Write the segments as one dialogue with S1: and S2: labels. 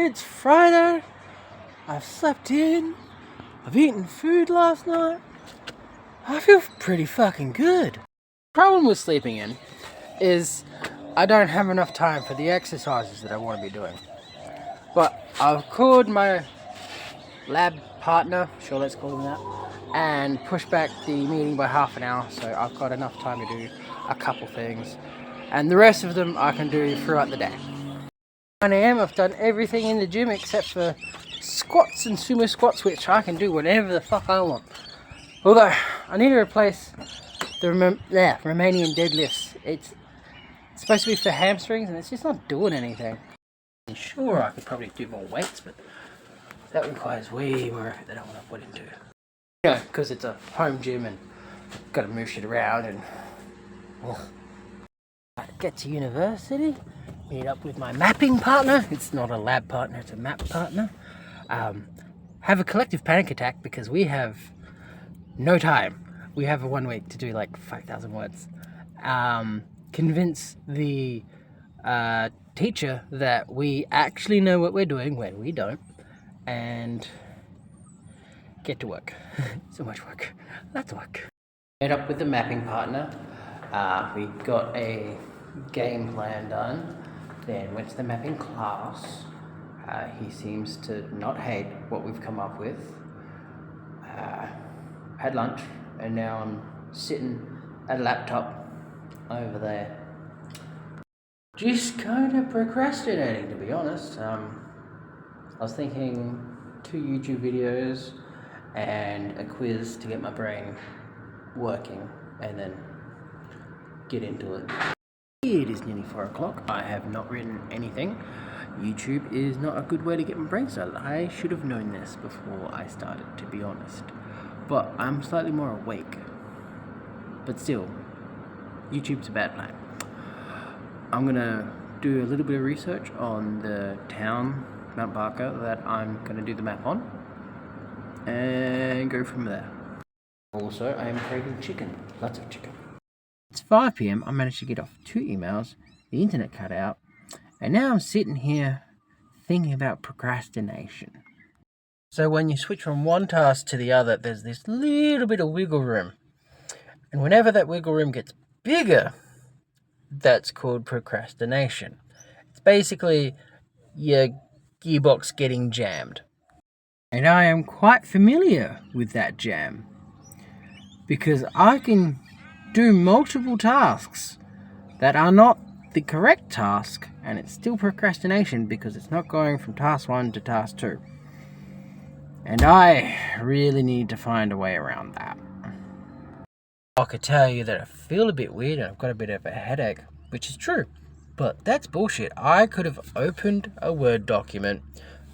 S1: It's Friday. I've slept in. I've eaten food last night. I feel pretty fucking good. Problem with sleeping in is I don't have enough time for the exercises that I want to be doing. But I've called my lab partner, sure let's call him that, and pushed back the meeting by half an hour, so I've got enough time to do a couple things. And the rest of them I can do throughout the day. 9 AM, I've done everything in the gym except for squats and sumo squats, which I can do whenever the fuck I want. Although, I need to replace the Romanian deadlifts. It's supposed to be for hamstrings and it's just not doing anything. Sure, I could probably do more weights, but that requires way more effort than I want to put into. You know, because it's a home gym and got to move shit around and... I get to university, meet up with my mapping partner. It's not a lab partner, it's a map partner. Have a collective panic attack because we have no time. We have 1 week to do like 5,000 words. Convince the teacher that we actually know what we're doing when we don't, and get to work. So much work. Lots of work. Met up with the mapping partner. We got a game plan done. Then went to the mapping class. He seems to not hate what we've come up with. Had lunch, and now I'm sitting at a laptop over there. Just kind of procrastinating, to be honest. I was thinking 2 YouTube videos and a quiz to get my brain working, and then get into it. It is nearly 4 o'clock. I have not written anything. YouTube is not a good way to get my brain started. I should have known this before I started, to be honest. But I'm slightly more awake. But still, YouTube's a bad plan. I'm gonna do a little bit of research on the town, Mount Barker, that I'm gonna do the map on, and go from there. Also, I am craving chicken. Lots of chicken. It's 5 PM. I managed to get off 2 emails. The internet cut out. And now I'm sitting here thinking about procrastination. So when you switch from one task to the other, there's this little bit of wiggle room. And whenever that wiggle room gets bigger, that's called procrastination. It's basically your gearbox getting jammed. And I am quite familiar with that jam, because I can do multiple tasks that are not the correct task, and it's still procrastination because it's not going from task 1 to task 2. And I really need to find a way around that. I could tell you that I feel a bit weird and I've got a bit of a headache, which is true, but that's bullshit. I could have opened a Word document,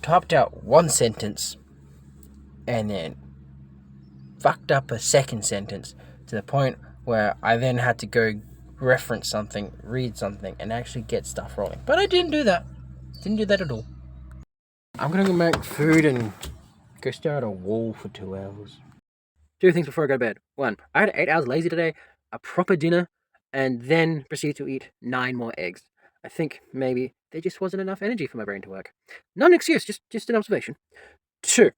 S1: typed out 1 sentence, and then fucked up a second sentence to the point where I then had to go reference something, read something, and actually get stuff rolling. But I didn't do that. Didn't do that at all. I'm gonna go make food and go stare at a wall for 2 hours. 2 things before I go to bed. 1, I had 8 hours lazy today, a proper dinner, and then proceeded to eat 9 more eggs. I think maybe there just wasn't enough energy for my brain to work. Not an excuse, just an observation. 2,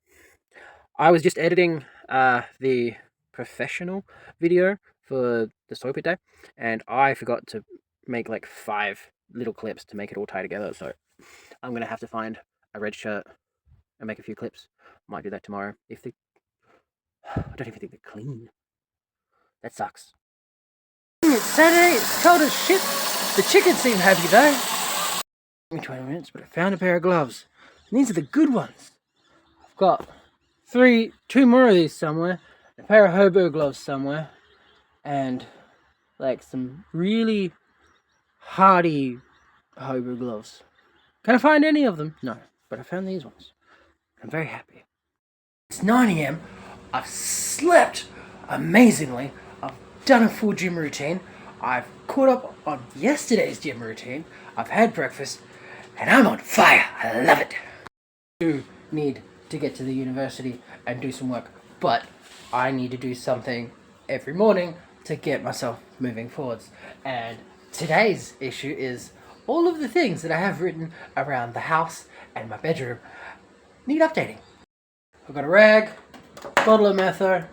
S1: I was just editing the professional video for the soy pit day, and I forgot to make like 5 little clips to make it all tie together, so I'm gonna have to find a red shirt and make a few clips. Might do that tomorrow if they... I don't even think they're clean. That sucks. It's Saturday, it's cold as shit. The chickens seem happy though. Took me 20 minutes, but I found a pair of gloves. And these are the good ones. I've got 2 more of these somewhere, a pair of hobo gloves somewhere, and like some really hardy hobo gloves. Can I find any of them? No, but I found these ones. I'm very happy. It's 9 AM. I've slept amazingly. I've done a full gym routine. I've caught up on yesterday's gym routine. I've had breakfast, and I'm on fire. I love it. I do need to get to the university and do some work, but I need to do something every morning to get myself moving forwards. And today's issue is all of the things that I have written around the house and my bedroom need updating. I've got a rag, bottle of metho,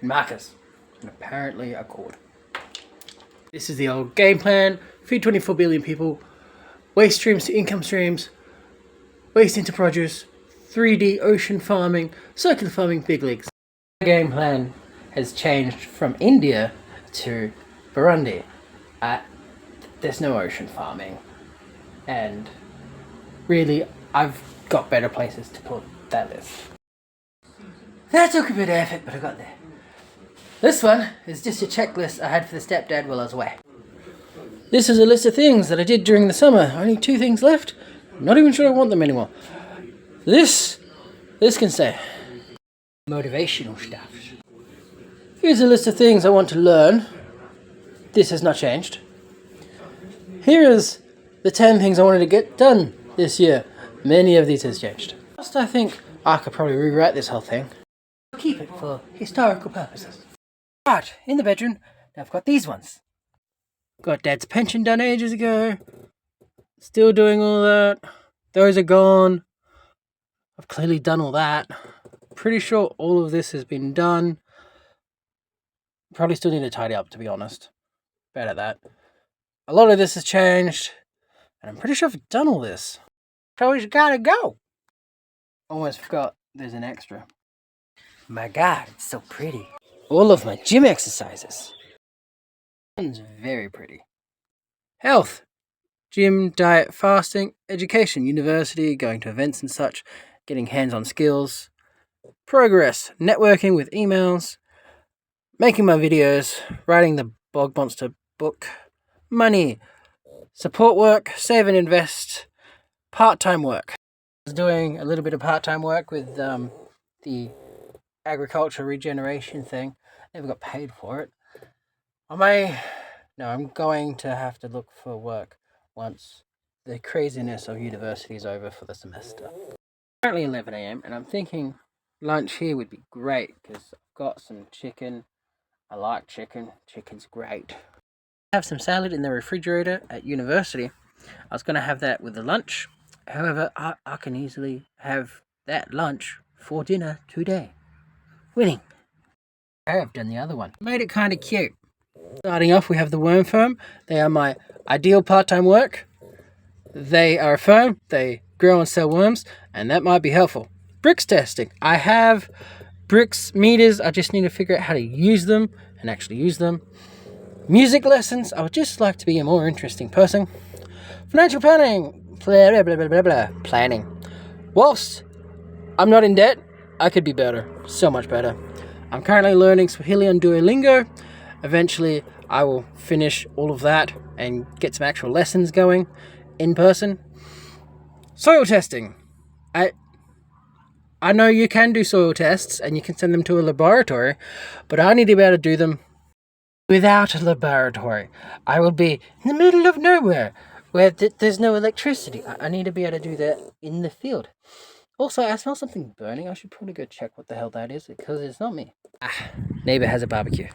S1: and markers, and apparently a cord. This is the old game plan. Feed 24 billion people, waste streams to income streams, waste into produce, 3D ocean farming, circular farming, big leagues. The game plan has changed from India to Burundi. There's no ocean farming, and really I've got better places to put that list. That took a bit of effort, but I got there. This one is just a checklist I had for the stepdad while I was away. This is a list of things that I did during the summer. Only 2 things left. Not even sure I want them anymore. This can stay. Motivational stuff. Here's a list of things I want to learn. This has not changed. Here is the 10 things I wanted to get done this year. Many of these has changed. First, I think I could probably rewrite this whole thing. Keep it for historical purposes. But in the bedroom, I've got these ones. Got Dad's pension done ages ago. Still doing all that. Those are gone. I've clearly done all that. Pretty sure all of this has been done. Probably still need to tidy up, to be honest. Bad at that. A lot of this has changed. And I'm pretty sure I've done all this. So he's gotta go. Almost forgot there's an extra. My God, it's so pretty. All of my gym exercises. One's very pretty. Health. Gym, diet, fasting, education, university, going to events and such, getting hands-on skills. Progress. Networking with emails. Making my videos. Writing the Bog Monster book. Money. Support work. Save and invest. Part-time work. I was doing a little bit of part-time work with the agriculture regeneration thing. Never got paid for it. I'm going to have to look for work once the craziness of university is over for the semester. Currently 11 a.m. and I'm thinking lunch here would be great because I've got some chicken. I like chicken. Chicken's great. I have some salad in the refrigerator at university. I was going to have that with the lunch. However, I can easily have that lunch for dinner today. Winning. I have done the other one. Made it kind of cute. Starting off, we have the worm firm. They are my ideal part-time work. They are a firm. They grow and sell worms, and that might be helpful. Bricks testing. I have bricks meters. I just need to figure out how to use them and actually use them. Music lessons. I would just like to be a more interesting person. Financial planning. Blah, blah, blah, blah, blah. Planning. Whilst I'm not in debt, I could be better. So much better. I'm currently learning Swahili on Duolingo. Eventually, I will finish all of that and get some actual lessons going in person. Soil testing. I know you can do soil tests and you can send them to a laboratory, but I need to be able to do them without a laboratory. I will be in the middle of nowhere where there's no electricity. I need to be able to do that in the field. Also, I smell something burning. I should probably go check what the hell that is because it's not me. Neighbor has a barbecue.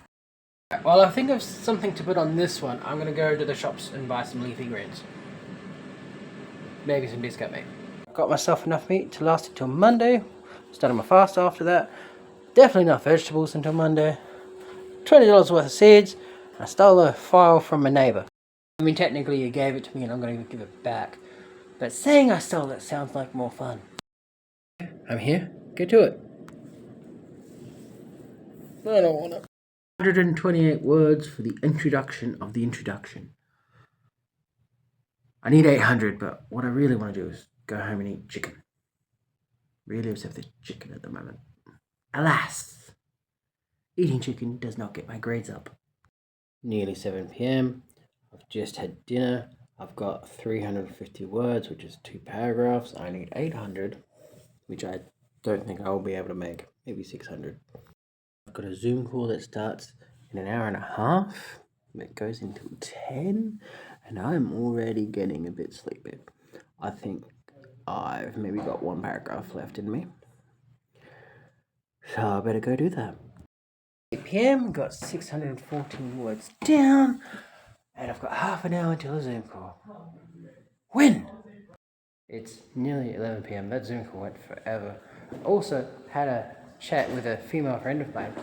S1: While I think of something to put on this one, I'm going to go to the shops and buy some leafy greens. Maybe some biscuit meat. Got myself enough meat to last until Monday. Starting my fast after that. Definitely enough vegetables until Monday. $20 worth of seeds. I stole a file from my neighbor. I mean, technically he gave it to me and I'm going to give it back. But saying I stole it sounds like more fun. I'm here. Get to it. I don't want it. 128 words for the introduction of the introduction. I need 800, but what I really want to do is go home and eat chicken. Really upset with the chicken at the moment. Alas, eating chicken does not get my grades up. Nearly 7 p.m. I've just had dinner. I've got 350 words, which is 2 paragraphs. I need 800, which I don't think I will be able to make. Maybe 600. I've got a Zoom call that starts in an hour and a half. It goes until 10, and I'm already getting a bit sleepy. I think I've maybe got 1 paragraph left in me. So I better go do that. 8 p.m. got 614 words down. And I've got half an hour until a Zoom call. When? It's nearly 11 p.m. That Zoom call went forever. Also, had a chat with a female friend of mine.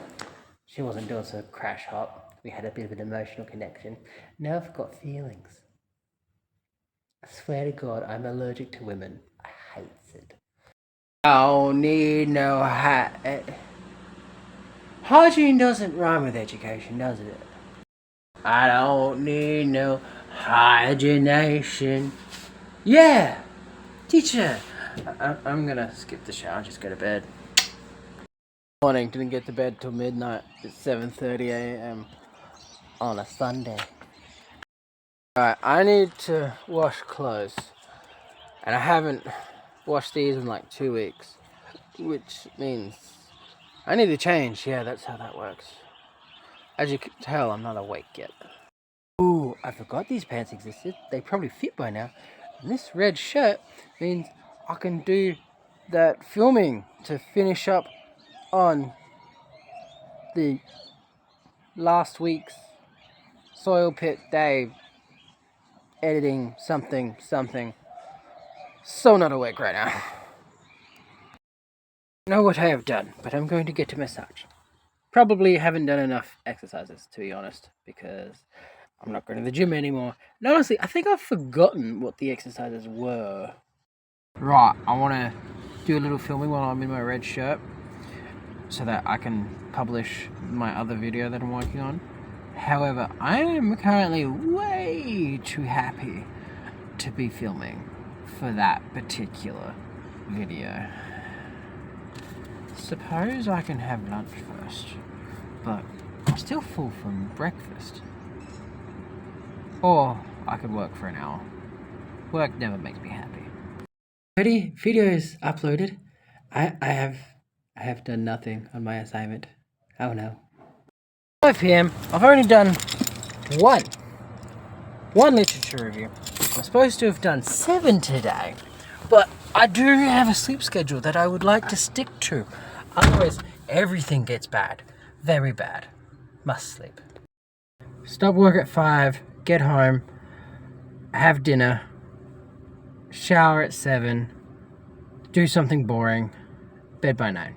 S1: She wasn't doing so crash hot. We had a bit of an emotional connection. Now I've got feelings. I swear to God, I'm allergic to women. I hate it. I don't need no hygiene doesn't rhyme with education, does it? I don't need no hygienation. Yeah, teacher. I'm gonna skip the shower and just go to bed. Morning, didn't get to bed till midnight. It's 7:30 a.m. on a Sunday. Alright, I need to wash clothes. And I haven't washed these in like 2 weeks. Which means I need to change. Yeah, that's how that works. As you can tell, I'm not awake yet. Ooh, I forgot these pants existed. They probably fit by now. And this red shirt means I can do that filming to finish up on the last week's soil pit day editing something. So not awake right now. I know what I have done, but I'm going to get a massage. Probably haven't done enough exercises, to be honest, because I'm not going to the gym anymore. And honestly, I think I've forgotten what the exercises were. Right, I want to do a little filming while I'm in my red shirt so that I can publish my other video that I'm working on. However, I am currently way too happy to be filming for that particular video. Suppose I can have lunch first, but I'm still full from breakfast. Or I could work for an hour. Work never makes me happy. Ready? Videos uploaded. I have done nothing on my assignment. Oh no. 5 p.m. I've only done one literature review. I'm supposed to have done 7 today, but I do have a sleep schedule that I would like to stick to. Otherwise, everything gets bad. Very bad. Must sleep. Stop work at 5, get home, have dinner, shower at 7, do something boring, bed by 9.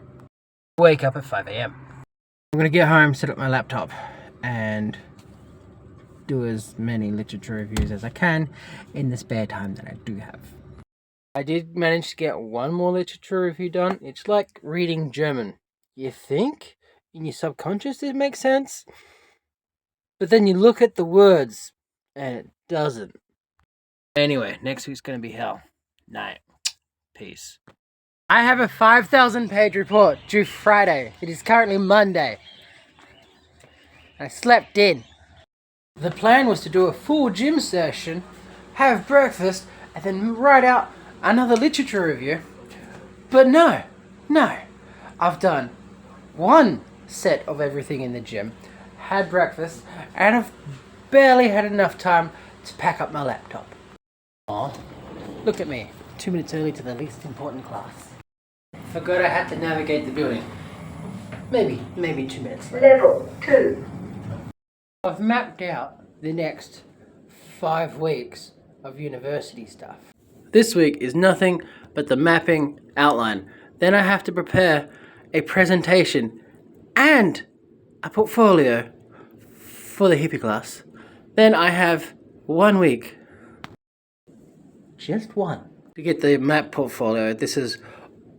S1: Wake up at 5 a.m. I'm going to get home, set up my laptop, and do as many literature reviews as I can in the spare time that I do have. I did manage to get one more literature review done. It's like reading German. You think in your subconscious it makes sense, but then you look at the words and it doesn't. Anyway, next week's going to be hell. Night. Peace. I have a 5,000 page report due Friday. It is currently Monday. I slept in. The plan was to do a full gym session, have breakfast, and then write out another literature review. But no. I've done one set of everything in the gym, had breakfast, and I've barely had enough time to pack up my laptop. Aw, look at me, 2 minutes early to the least important class. Forgot I had to navigate the building. Maybe 2 minutes later.
S2: Level 2.
S1: I've mapped out the next 5 weeks of university stuff. This week is nothing but the mapping outline. Then I have to prepare a presentation and a portfolio for the hippie class. Then I have 1 week, just one, to get the map portfolio. This is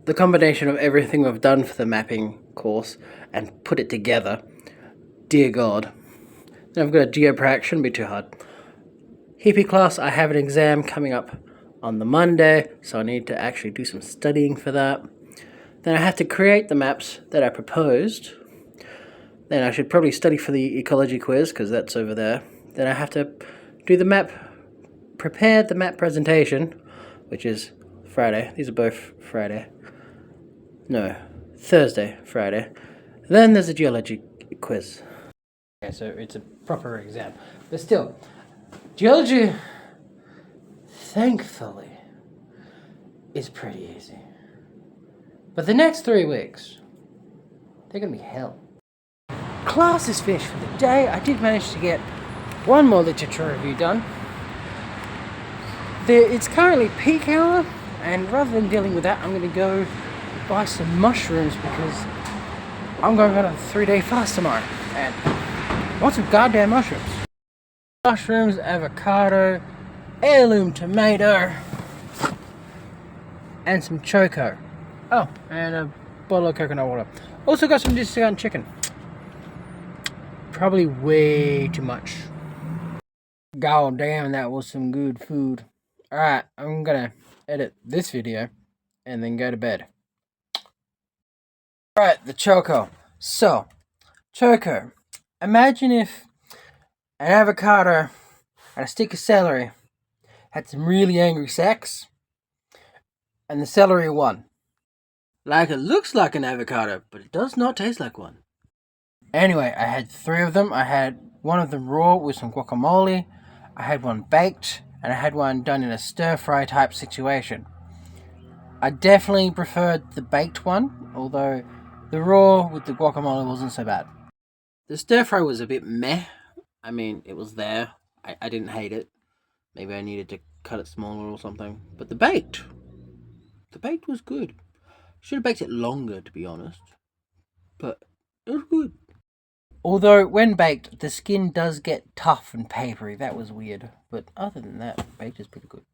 S1: the combination of everything we've done for the mapping course and put it together. Dear God. Then I've got a geoprac, shouldn't be too hard. Hippie class, I have an exam coming up on the Monday, so I need to actually do some studying for that. Then I have to create the maps that I proposed. Then I should probably study for the ecology quiz, because that's over there. Then I have to do the map, prepare the map presentation, which is Friday. These are both Friday. No, Thursday, Friday. Then there's a geology quiz. Okay, so it's a proper exam. But still, geology, thankfully, is pretty easy. But the next 3 weeks, they're going to be hell. Class is finished for the day. I did manage to get one more literature review done. It's currently peak hour, and rather than dealing with that, I'm going to go buy some mushrooms because I'm going on a 3-day fast tomorrow. And want some goddamn mushrooms. Mushrooms, avocado, heirloom tomato, and some choco. Oh, and a bottle of coconut water. Also got some discount chicken. Probably way too much. God damn, that was some good food. Alright, I'm gonna edit this video and then go to bed. Alright, the choco. So, choco. Imagine if an avocado and a stick of celery had some really angry sex, and the celery won. Like, it looks like an avocado, but it does not taste like one. Anyway, I had 3 of them. I had one of them raw with some guacamole, I had one baked, and I had one done in a stir-fry type situation. I definitely preferred the baked one, although the raw with the guacamole wasn't so bad. The stir-fry was a bit meh. I mean, it was there. I didn't hate it. Maybe I needed to cut it smaller or something. But the baked was good. Should have baked it longer, to be honest. But it was good. Although, when baked, the skin does get tough and papery. That was weird. But other than that, baked is pretty good.